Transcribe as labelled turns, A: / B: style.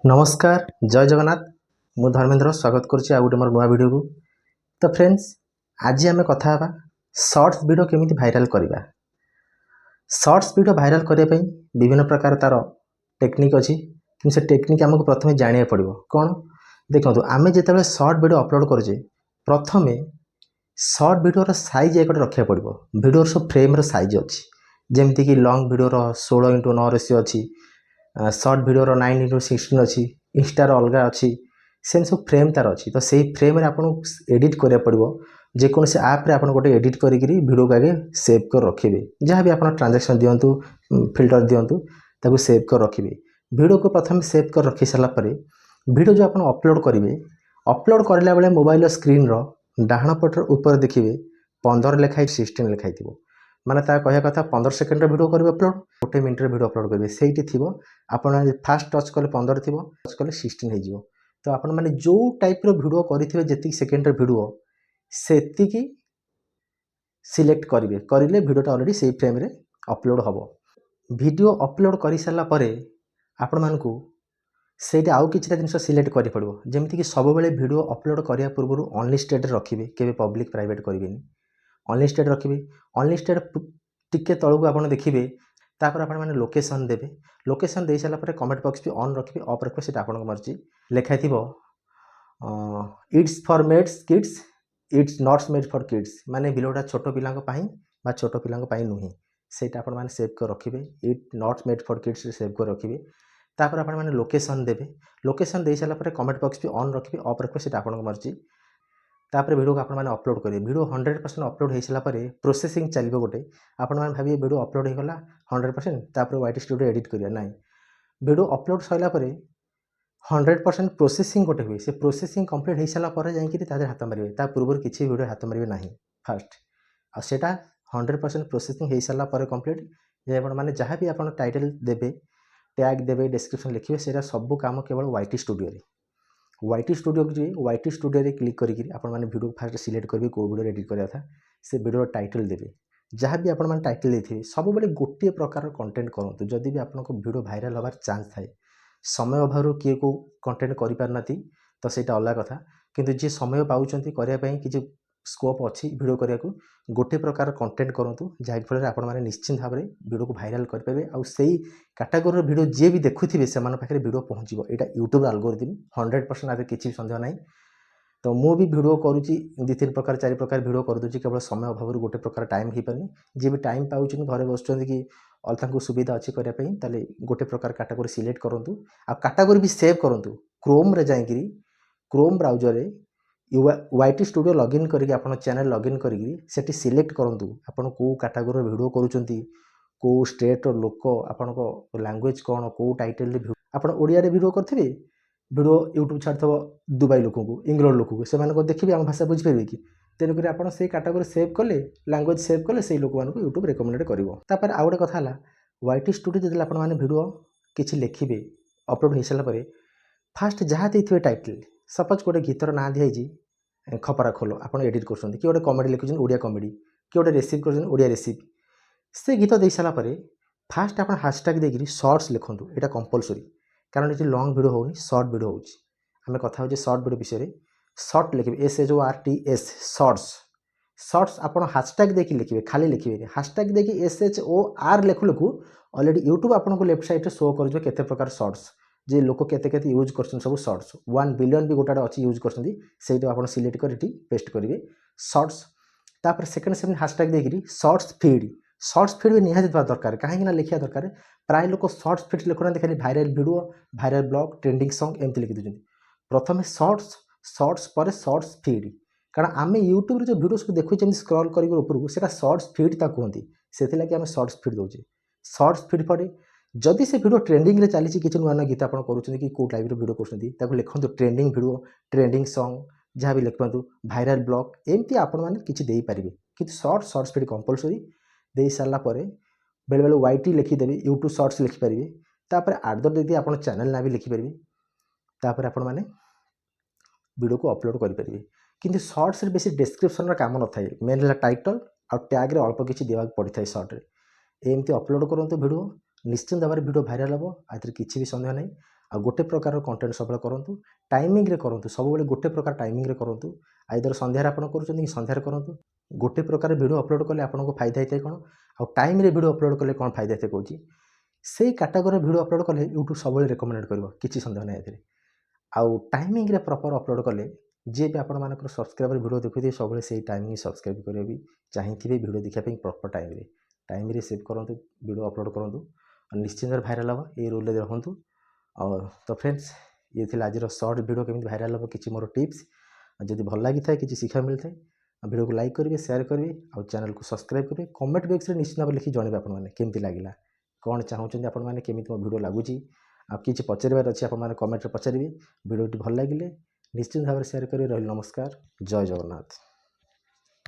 A: नमस्कार जय जगन्नाथ मु धर्मेंद्र स्वागत करुच्ची आउ गोटे मोर नुआ वीडियो को। तो फ्रेंड्स आज आम कथा हाँ शॉर्ट्स वीडियो केमिति भाइराल करवा। शॉर्ट्स वीडियो भाइराल करने विभिन्न प्रकार तार टेक्निक अच्छी कि से टेक्निक आमको प्रथम जाना पड़ो कौन देखो आम जो शॉर्ट वीडियो अपलोड करुचे प्रथम शॉर्ट वीडियो साइज एक रखा पड़ो। वीडियो सब फ्रेम साइज अच्छी जमीक लॉन्ग वीडियो 16:9 रेसियो अच्छी शॉर्ट वीडियो 9:16 अच्छी इंस्टार अलग अच्छी सेम सब फ्रेम तार अच्छी। तो सही फ्रेम रे आपन एडिट करा पड़ो जेकोसी आप रे आपन गोटे एडिट करी वीडियो को आगे सेव कर रखिए जहाँ भी आप ट्रांजेक्शन दिंतु फिल्टर दिंतु ताको सेव कर रखिए। वीडियो को प्रथम सेव कर रखी सारापर वीडियो जो आप अपलोड करेंगे अपलोड करला बेले मोबाइल स्क्रीन रो डाहाण पटर ऊपर देखिए 15 लिखाई 16 लिखाई थी माने ता कहया कथा 15 सेकेंड वीडियो करेंगे अपलोड 1 मिनट वीडियो अपलोड करेंगे से थी आप फास्ट टच कले 15 थी टच कले 16 हो। तो आपण मैंने जो टाइप वीडियो करेंगे जी सेकेंड वीडियो से सिलेक्ट करेंगे करेंगे वीडियोटा ऑलरेडी से फ्रेम रे अपलोड हम। वीडियो अपलोड कर सारापर आपण मानकू से आउ कि जिन सिलेक्ट कर पड़ो जमीक सब बेले वीडियो अपलोड करने पूर्व अनलिस्टेड रखिए केवे पब्लिक प्राइवेट करेंगे अनलिस्टेड रखिए। अनलिस्टेड टिके तलू आप देखिए तापर आप लोकेशन देवे लोकेशन दे सारापर कमेंट बॉक्स भी ऑन रखिए ऑफ रखिए से आपन मर्जी लिखाई थी it's for mades kids it's nots made for kids माने वीडियोटा छोट पिला छोट पिला नुहे से आप सेव कर रखिए it not made for kids save कर रखिए। तापर आप लोकेशन देवे लोकेशन दे सारापर कमेंट बॉक्स भी ऑन रखिए ऑफ रखिए से आपन मर्जी तापर वीडियो को आप अपलोड करेंगे। वीडियो 100% अपलोड हो सारापर प्रोसेसिंग चलो गोटे आप भाविए वीडियो अपलोड होगा 100% तापर वाइट स्टूडियो एडिट करिया ना वीडियो अपलोड सरापर 100% प्रोसेसिंग गोटे हुए से प्रोसेसिंग कंप्लीट हो सारापर जाकर हाथ मारे ता पूर्व किसी वीडियो हाथ मारे ना फास्ट आटा 100% प्रोसेसिंग हो सारापर कंप्लीट मैंने जहाँ भी आप टाइटल देवे टैग देवे डिस्क्रिप्शन लिखिए से सब काम केवल वाइटी स्टूडियो वाइटी स्टूडियो को जी वाइटी स्टूडियो क्लिक करके वीडियो फास्ट सिलेक्ट करेंगे कौ वीडियो एडिट कराया था से वीडियो टाइटल देवे जहाँ भी आप टाइटल देते सब बेले गोटे प्रकार कंटेंट करूँ जदि भी आपको वीडियो भाइराल होवार चांस थाए समय अभाव किए को कंटेंट करें तो सहीटा अलग कथा किंतु जी समय पाँच करने कि स्कोप अच्छी वीडियो करने को गोटे प्रकार कंटेंट करूँ जहाँफल आप निश्चित भाव में वीडियो को भाइराल करेंगे आउ से कैटेगोरी वीडियो जी भी देखुवे से वीडियो पहुँचो यहाँ यूट्यूब एल्गोरिथम 100% आगे किसी सन्देह ना। तो मु भी वीडियो करुँची 2-3 प्रकार 4 प्रकार वीडियो करदे केवल समय अभाव गोटे प्रकार टाइम हो पारे जी भी टाइम पाँच घरे बस कि अलग सुविधा अच्छी करने गोटे प्रकार कैटेगोरी सिलेक्ट करूँ आ कैटेगोरी भी सेव करूँ क्रोम रे जाकि क्रोम ब्राउजर वाइटी स्टूडियो लॉगिन करके आप चैनल लॉगिन करके सिलेक्ट करूँ आपन को कैटेगोरी वीडियो करूँ को स्टेट लोक आपण लैंग्वेज कौन को टाइटल आप ओडिया वीडियो करेंगे वीडियो यूट्यूब छाड़ो दुबई लोक को इंग्लैंड लोक को से देखिए आम भाषा बुझीपारे कि तेणुक आप कैटेगोरी सेव कले लैंग्वेज सेव कले से लोक मानक यूट्यूब रेकमेंड कर आउ गोटे कथा वाइटी स्टूडियो जो आपने वीडियो किसी लिखे अपलोड हो सारापर फास्ट जहाँ देते टाइटल सपोज गोटे गीतर ना दिखाई खपरा खोल आप एडिट कर गोटे कमेडी लिखुन ओडिया कमेडी कि गोटे रेसिपी कर ओडिया रेसिपी से गीत दे सारापर फास्ट आप हाशटैग देकर शॉर्ट्स लिखुँ यहाँ कंपलसरी कारण ये लॉन्ग वीडियो होनी शॉर्ट वीडियो होमें कथा हो शॉर्ट वीडियो विषय शॉर्ट लिखे SHORTS शॉर्ट्स शॉर्ट्स आप हाशटैग देखिए लिखे खाली लिखे हाशटैग देखिए SHOR लिखु लिखु ऑलरेडी यूट्यूब आपको लेफ्ट साइड शो कर केते प्रकार शॉर्ट्स जे लोक केते यूज कर सब शॉर्ट्स 1 बिलियन भी गोटे अच्छी यूज कर आप सिलेक्ट कर पेस्ट करेंगे शॉर्ट्स तापर सेकेंड हाशटैग देखिए शॉर्ट्स फीड भी निहाती दरकार कहीं लिखा दरकार प्राय लोक शॉर्ट्स फीड लिखुना खाली viral video viral blog trending song एमती लिखि दूसरी प्रथम शॉर्ट्स पर शॉर्ट्स फीड कारण आम यूट्यूब जो वीडियो सब देखु जमी स्क्रॉल कर ऊपर से शॉर्ट्स फीड कहते से आम शॉर्ट्स फीड दौचे शॉर्ट्स फीड पर जदि से वीडियो ट्रेंडिंग रे चली किसी नुआ नुआ गीत आप करुँच कि कौ टाइप वीडियो कर लिखुँ ट्रेंडिंग वीडियो ट्रेंडिंग सॉन्ग जहाँ भी लिखु भाइराल ब्लॉग एमती आपण किसी पारे कि शॉर्ट्स फीड कंपलसरी दे सारापर बेले बेले वाइटी लिखिदेवी यूट्यूब शॉर्ट्स लिखिपारे तापर आडर देखिए आप चैनल ना भी लिखिपारे तापर आपण मैंने वीडियो को अपलोड करेंगे किंतु शॉर्ट्स बेसी डिस्क्रिप्शन काम न था मेन है टाइटल आ टैग अल्प किसी देवा पड़ता है शॉर्ट्रे एमती अपलोड करूँ वीडियो निश्चिंत भाव वीडियो भाइराल हम आखिर किसी भी सन्देह नहीं ଆଉ ଗୋଟେ ପ୍ରକାର କଣ୍ଟେଣ୍ଟ ସବୁବେଳେ କରନ୍ତୁ, ଟାଇମିଂରେ କରନ୍ତୁ, ସବୁବେଳେ ଗୋଟେ ପ୍ରକାର ଟାଇମିଂରେ କରନ୍ତୁ। ଆଇଦର ସନ୍ଧ୍ୟାରେ ଆପଣ କରୁଛନ୍ତି କି ସନ୍ଧ୍ୟାରେ କରନ୍ତୁ। ଗୋଟେ ପ୍ରକାର ଭିଡ଼ିଓ ଅପଲୋଡ଼ କଲେ ଆପଣଙ୍କୁ ଫାଇଦା ହେଇଥାଏ କ'ଣ, ଆଉ ଟାଇମ୍ରେ ଭିଡ଼ିଓ ଅପଲୋଡ଼ କଲେ କ'ଣ ଫାଇଦା ହେଇଥାଏ କହୁଛି। ସେଇ କାଟାଗୋରୀର ଭିଡ଼ିଓ ଅପଲୋଡ଼ କଲେ ୟୁଟ୍ୟୁବ୍ ସବୁବେଳେ ରେକମେଣ୍ଡ କରିବ, କିଛି ସନ୍ଦେହ ନାହିଁ ଏଥିରେ। ଆଉ ଟାଇମିଂରେ ପ୍ରପର୍ ଅପଲୋଡ଼ କଲେ ଯିଏ ବି ଆପଣମାନଙ୍କର ସବସ୍କ୍ରାଇବର ଭିଡ଼ିଓ ଦେଖୁଥିବେ ସବୁବେଳେ ସେଇ ଟାଇମିଂ ସବସ୍କ୍ରାଇବ୍ କରିବା ବି ଚାହିଁଥିବେ ଭିଡ଼ିଓ ଦେଖିବା ପାଇଁ ପ୍ରପର୍ ଟାଇମ୍ରେ ସେଭ୍ କରନ୍ତୁ, ଭିଡ଼ିଓ ଅପଲୋଡ଼ କରନ୍ତୁ, ନିଶ୍ଚିନ୍ତ ଭାଇରାଲ୍ ହେବ, ଏଇ ରୁଲ୍ରେ ରହନ୍ତୁ। ଆଉ ତ ଫ୍ରେଣ୍ଡସ୍, ଇଏ ଥିଲା ଆଜିର ସର୍ଟ ଭିଡ଼ିଓ କେମିତି ଭାଇରାଲ୍ ହେବ, କିଛି ମୋର ଟିପ୍ସ। ଯଦି ଭଲ ଲାଗିଥାଏ, କିଛି ଶିକ୍ଷା ମିଳିଥାଏ, ଭିଡ଼ିଓକୁ ଲାଇକ୍ କରିବେ, ସେୟାର କରିବେ, ଆଉ ଚ୍ୟାନେଲକୁ ସବସ୍କ୍ରାଇବ୍ କରିବେ। କମେଣ୍ଟ ବକ୍ସରେ ନିଶ୍ଚିତ ଭାବରେ ଲିଖି ଜଣାଇବେ ଆପଣମାନେ କେମିତି ଲାଗିଲା, କ'ଣ ଚାହୁଁଛନ୍ତି ଆପଣମାନେ, କେମିତି ମୋ ଭିଡ଼ିଓ ଲାଗୁଛି। ଆଉ କିଛି ପଚାରିବାର ଅଛି ଆପଣମାନେ କମେଣ୍ଟରେ ପଚାରିବେ। ଭିଡ଼ିଓଟି ଭଲ ଲାଗିଲେ ନିଶ୍ଚିତ ଭାବରେ ସେୟାର କରିବେ। ରହିଲି ନମସ୍କାର, ଜୟ ଜଗନ୍ନାଥ।